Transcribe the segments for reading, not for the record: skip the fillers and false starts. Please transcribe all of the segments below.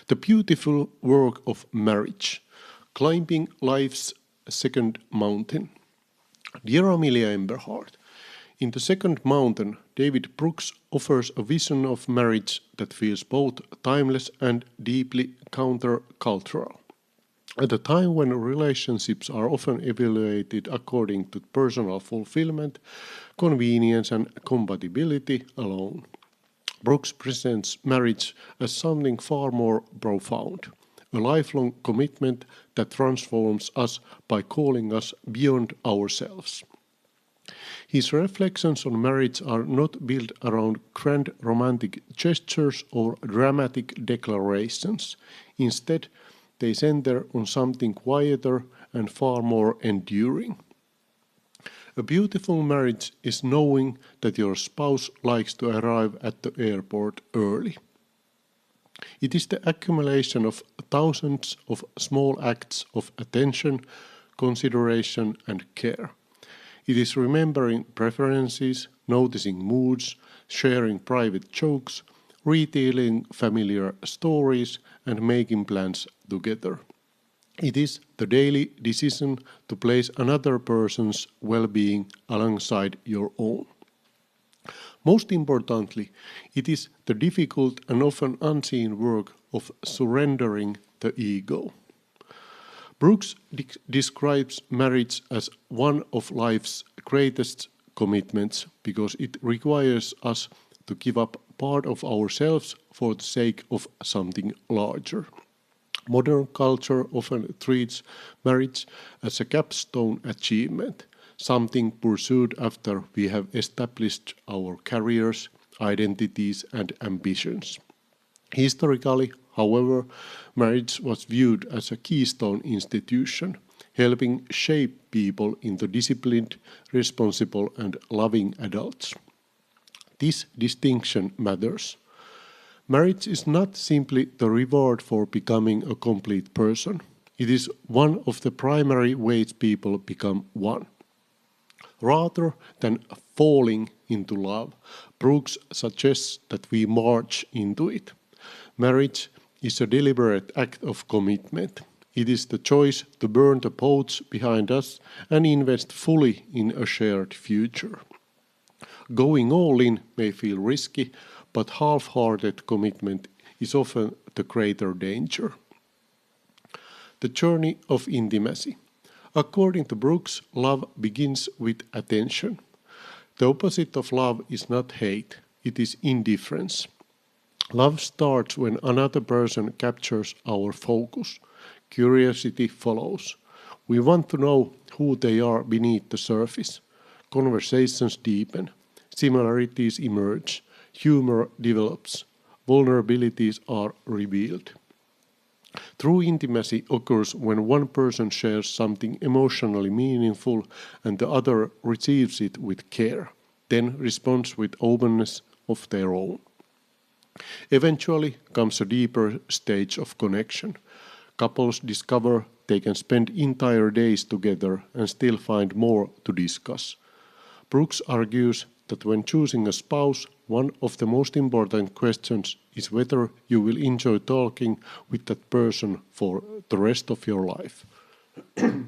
The beautiful work of marriage, climbing life's second mountain. Dear Amelia Emberhart, in the second mountain, David Brooks offers a vision of marriage that feels both timeless and deeply countercultural. At a time when relationships are often evaluated according to personal fulfillment, convenience, and compatibility alone, Brooks presents marriage as something far more profound, a lifelong commitment that transforms us by calling us beyond ourselves. His reflections on marriage are not built around grand romantic gestures or dramatic declarations. Instead, they center on something quieter and far more enduring. A beautiful marriage is knowing that your spouse likes to arrive at the airport early. It is the accumulation of thousands of small acts of attention, consideration, and care. It is remembering preferences, noticing moods, sharing private jokes, retelling familiar stories, and making plans together. It is the daily decision to place another person's well-being alongside your own. Most importantly, it is the difficult and often unseen work of surrendering the ego. Brooks describes marriage as one of life's greatest commitments because it requires us to give up part of ourselves for the sake of something larger. Modern culture often treats marriage as a capstone achievement, something pursued after we have established our careers, identities, and ambitions. Historically, however, marriage was viewed as a keystone institution, helping shape people into disciplined, responsible, and loving adults. This distinction matters. Marriage is not simply the reward for becoming a complete person. It is one of the primary ways people become one. Rather than falling into love, Brooks suggests that we march into it. Marriage is a deliberate act of commitment. It is the choice to burn the boats behind us and invest fully in a shared future. Going all in may feel risky, but half-hearted commitment is often the greater danger. The journey of intimacy. According to Brooks, love begins with attention. The opposite of love is not hate, it is indifference. Love starts when another person captures our focus. Curiosity follows. We want to know who they are beneath the surface. Conversations deepen. Similarities emerge. Humor develops. Vulnerabilities are revealed. True intimacy occurs when one person shares something emotionally meaningful and the other receives it with care, then responds with openness of their own. Eventually comes a deeper stage of connection. Couples discover they can spend entire days together and still find more to discuss. Brooks argues that when choosing a spouse, one of the most important questions is whether you will enjoy talking with that person for the rest of your life. The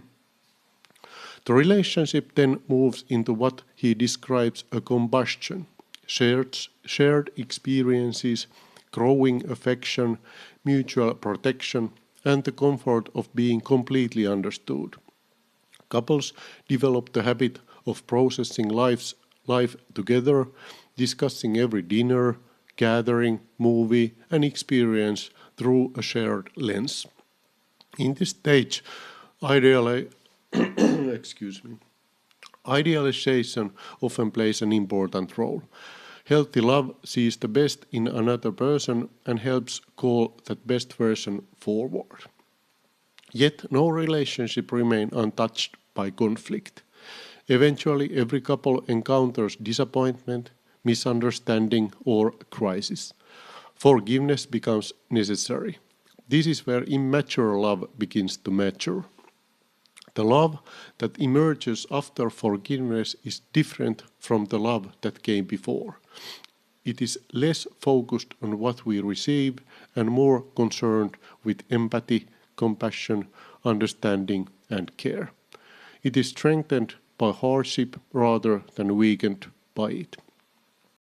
relationship then moves into what he describes a combustion, shared experiences, growing affection, mutual protection, and the comfort of being completely understood. Couples develop the habit of processing life together, discussing every dinner, gathering, movie, and experience through a shared lens. In this stage, idealization often plays an important role. Healthy love sees the best in another person and helps call that best version forward. Yet no relationship remains untouched by conflict. Eventually, every couple encounters disappointment, misunderstanding, or crisis. Forgiveness becomes necessary. This is where immature love begins to mature. The love that emerges after forgiveness is different from the love that came before. It is less focused on what we receive and more concerned with empathy, compassion, understanding, and care. It is strengthened by hardship rather than weakened by it.